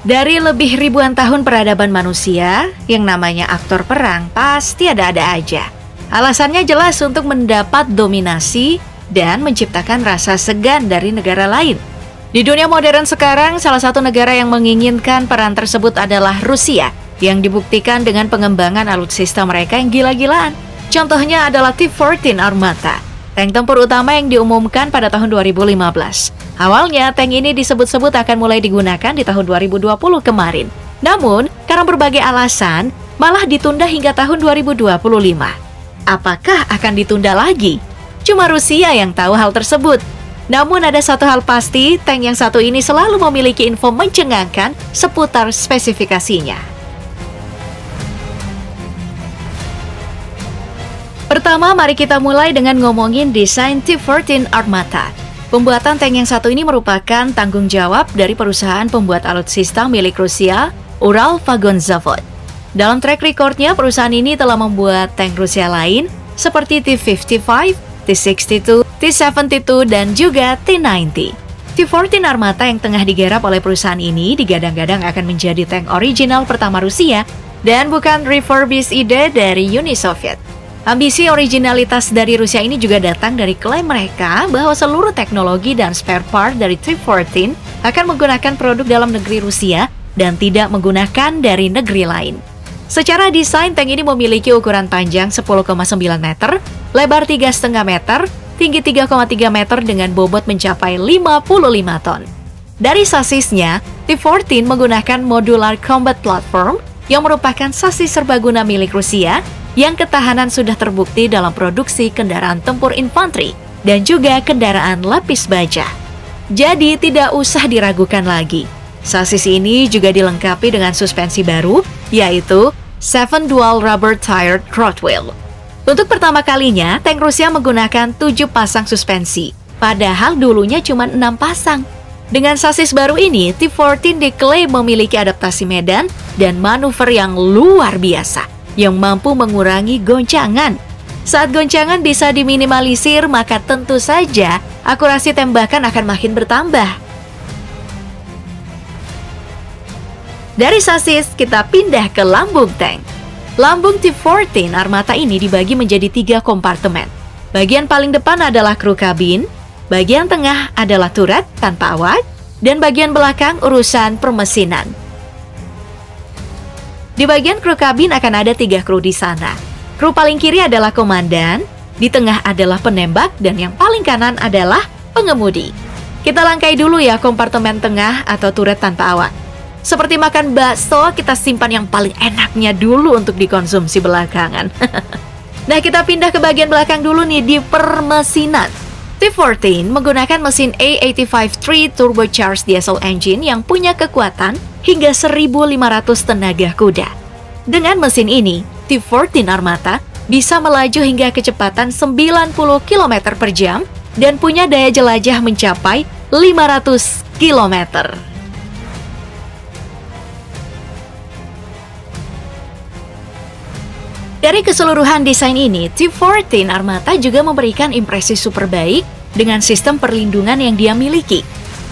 Dari lebih ribuan tahun peradaban manusia, yang namanya aktor perang pasti ada-ada aja. Alasannya jelas untuk mendapat dominasi dan menciptakan rasa segan dari negara lain. Di dunia modern sekarang, salah satu negara yang menginginkan peran tersebut adalah Rusia, yang dibuktikan dengan pengembangan alutsista mereka yang gila-gilaan. Contohnya adalah T-14 Armata, tank tempur utama yang diumumkan pada tahun 2015. Awalnya, tank ini disebut-sebut akan mulai digunakan di tahun 2020 kemarin. Namun, karena berbagai alasan, malah ditunda hingga tahun 2025. Apakah akan ditunda lagi? Cuma Rusia yang tahu hal tersebut. Namun ada satu hal pasti, tank yang satu ini selalu memiliki info mencengangkan seputar spesifikasinya. Pertama, mari kita mulai dengan ngomongin desain T-14 Armata. Pembuatan tank yang satu ini merupakan tanggung jawab dari perusahaan pembuat alutsista milik Rusia, Uralvagonzavod. Dalam track recordnya, perusahaan ini telah membuat tank Rusia lain seperti T-55, T-62, T-72, dan juga T-90. T-14 Armata yang tengah digarap oleh perusahaan ini digadang-gadang akan menjadi tank original pertama Rusia dan bukan refurbished ide dari Uni Soviet. Ambisi originalitas dari Rusia ini juga datang dari klaim mereka bahwa seluruh teknologi dan spare part dari T-14 akan menggunakan produk dalam negeri Rusia dan tidak menggunakan dari negeri lain. Secara desain, tank ini memiliki ukuran panjang 10,9 meter, lebar 3,5 meter, tinggi 3,3 meter dengan bobot mencapai 55 ton. Dari sasisnya, T-14 menggunakan Modular Combat Platform yang merupakan sasis serbaguna milik Rusia yang ketahanan sudah terbukti dalam produksi kendaraan tempur infanteri dan juga kendaraan lapis baja. Jadi tidak usah diragukan lagi. Sasis ini juga dilengkapi dengan suspensi baru, yaitu 7 Dual Rubber Tire Trot Wheel. Untuk pertama kalinya, tank Rusia menggunakan 7 pasang suspensi, padahal dulunya cuma 6 pasang. Dengan sasis baru ini, T-14 diklaim memiliki adaptasi medan dan manuver yang luar biasa, yang mampu mengurangi goncangan. Saat goncangan bisa diminimalisir, maka tentu saja akurasi tembakan akan makin bertambah. Dari sasis, kita pindah ke lambung tank. Lambung T-14 Armata ini dibagi menjadi 3 kompartemen. Bagian paling depan adalah kru kabin, bagian tengah adalah turret tanpa awak, dan bagian belakang urusan permesinan. Di bagian kru kabin akan ada 3 kru di sana. Kru paling kiri adalah komandan, di tengah adalah penembak, dan yang paling kanan adalah pengemudi. Kita langkai dulu ya kompartemen tengah atau turret tanpa awak. Seperti makan bakso, kita simpan yang paling enaknya dulu untuk dikonsumsi belakangan. Nah, kita pindah ke bagian belakang dulu nih, di permesinan. T-14 menggunakan mesin A85-3 turbocharged diesel engine yang punya kekuatan hingga 1.500 tenaga kuda. Dengan mesin ini, T-14 Armata bisa melaju hingga kecepatan 90 km per jam dan punya daya jelajah mencapai 500 km. Dari keseluruhan desain ini, T-14 Armata juga memberikan impresi super baik dengan sistem perlindungan yang dia miliki.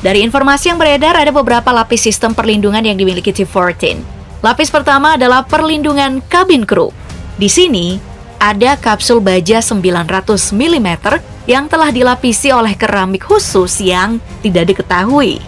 Dari informasi yang beredar, ada beberapa lapis sistem perlindungan yang dimiliki T-14. Lapis pertama adalah perlindungan kabin kru. Di sini, ada kapsul baja 900 mm yang telah dilapisi oleh keramik khusus yang tidak diketahui.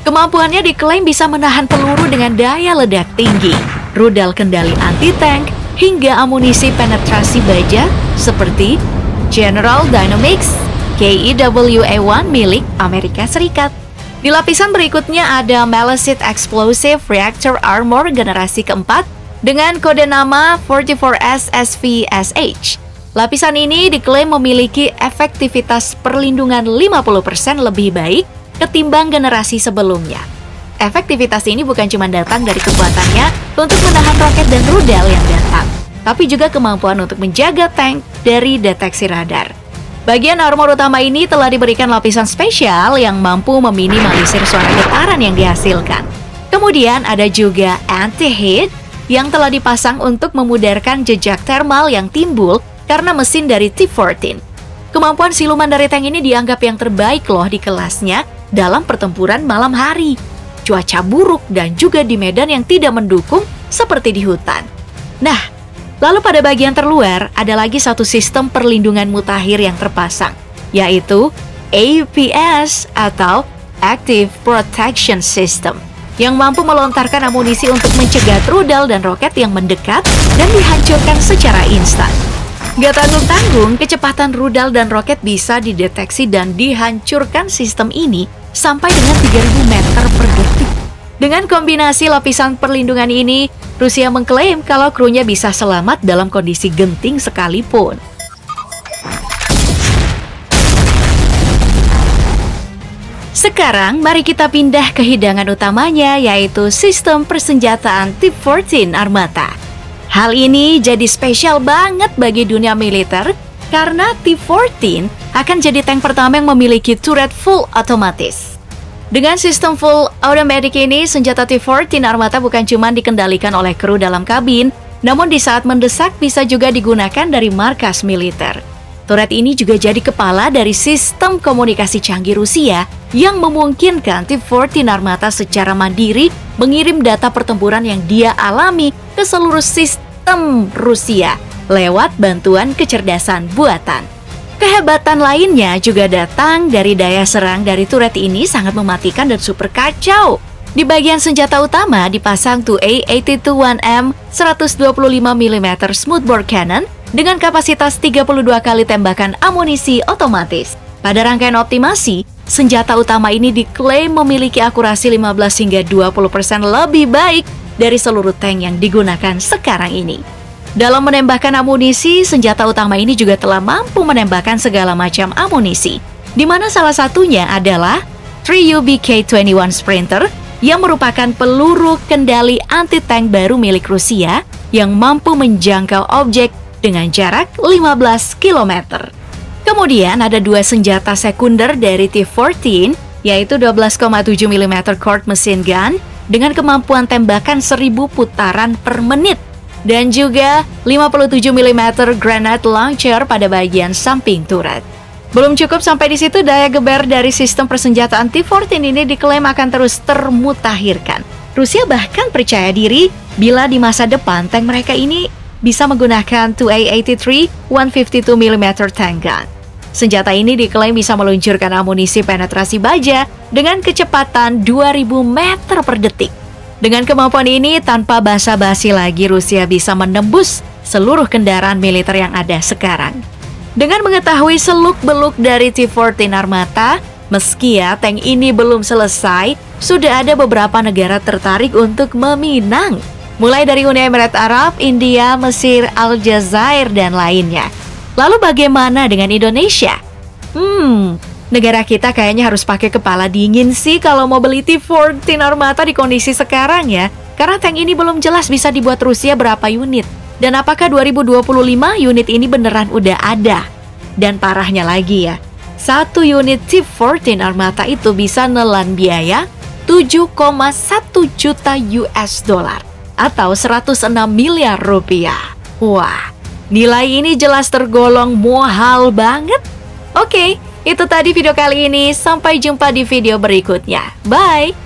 Kemampuannya diklaim bisa menahan peluru dengan daya ledak tinggi, rudal kendali anti-tank, hingga amunisi penetrasi baja seperti General Dynamics KEWA-1 milik Amerika Serikat. Di lapisan berikutnya ada Malesit Explosive Reactor Armor generasi keempat dengan kode nama 44SSVSH. Lapisan ini diklaim memiliki efektivitas perlindungan 50% lebih baik ketimbang generasi sebelumnya. Efektivitas ini bukan cuma datang dari kekuatannya untuk menahan roket dan rudal yang datang, tapi juga kemampuan untuk menjaga tank dari deteksi radar. Bagian armor utama ini telah diberikan lapisan spesial yang mampu meminimalisir suara getaran yang dihasilkan. Kemudian ada juga anti-heat yang telah dipasang untuk memudarkan jejak thermal yang timbul karena mesin dari T-14. Kemampuan siluman dari tank ini dianggap yang terbaik loh di kelasnya dalam pertempuran malam hari. cuaca buruk dan juga di medan yang tidak mendukung seperti di hutan. Nah, lalu pada bagian terluar ada lagi satu sistem perlindungan mutakhir yang terpasang, yaitu APS atau Active Protection System, yang mampu melontarkan amunisi untuk mencegah rudal dan roket yang mendekat dan dihancurkan secara instan. Gak tanggung-tanggung, kecepatan rudal dan roket bisa dideteksi dan dihancurkan sistem ini sampai dengan 3.000 meter per detik. Dengan kombinasi lapisan perlindungan ini, Rusia mengklaim kalau krunya bisa selamat dalam kondisi genting sekalipun. Sekarang, mari kita pindah ke hidangan utamanya, yaitu sistem persenjataan T-14 Armata. Hal ini jadi spesial banget bagi dunia militer karena T-14 akan jadi tank pertama yang memiliki turret full otomatis. Dengan sistem full automatic ini, senjata T-14 Armata bukan cuma dikendalikan oleh kru dalam kabin, namun di saat mendesak bisa juga digunakan dari markas militer. Turret ini juga jadi kepala dari sistem komunikasi canggih Rusia yang memungkinkan T-14 Armata secara mandiri mengirim data pertempuran yang dia alami ke seluruh sistem Rusia lewat bantuan kecerdasan buatan. Kehebatan lainnya juga datang dari daya serang dari turret ini sangat mematikan dan super kacau. Di bagian senjata utama dipasang 2A82-1M 125mm smoothbore cannon dengan kapasitas 32 kali tembakan amunisi otomatis. Pada rangkaian optimasi, senjata utama ini diklaim memiliki akurasi 15 hingga 20% lebih baik dari seluruh tank yang digunakan sekarang ini. Dalam menembakkan amunisi, senjata utama ini juga telah mampu menembakkan segala macam amunisi, di mana salah satunya adalah 3UBK-21 Sprinter yang merupakan peluru kendali anti-tank baru milik Rusia yang mampu menjangkau objek dengan jarak 15 km. Kemudian ada dua senjata sekunder dari T-14, yaitu 12,7 mm Colt machine gun dengan kemampuan tembakan 1000 putaran per menit, dan juga 57 mm grenade launcher pada bagian samping turret. Belum cukup sampai di situ, daya geber dari sistem persenjataan T-14 ini diklaim akan terus termutakhirkan. Rusia bahkan percaya diri bila di masa depan tank mereka ini bisa menggunakan 2A83 152mm tank gun. Senjata ini diklaim bisa meluncurkan amunisi penetrasi baja dengan kecepatan 2000 meter per detik. Dengan kemampuan ini, tanpa basa-basi lagi Rusia bisa menembus seluruh kendaraan militer yang ada sekarang. Dengan mengetahui seluk-beluk dari T-14 Armata, meski ya tank ini belum selesai, sudah ada beberapa negara tertarik untuk meminang. Mulai dari Uni Emirat Arab, India, Mesir, Aljazair, dan lainnya. Lalu bagaimana dengan Indonesia? Negara kita kayaknya harus pakai kepala dingin sih kalau mau beli T-14 Armata di kondisi sekarang ya. Karena tank ini belum jelas bisa dibuat Rusia berapa unit. Dan apakah 2025 unit ini beneran udah ada? Dan parahnya lagi ya, satu unit T-14 Armata itu bisa nelan biaya 7,1 juta US dollar atau 106 miliar rupiah. Wah, nilai ini jelas tergolong mahal banget. Oke, itu tadi video kali ini. Sampai jumpa di video berikutnya. Bye!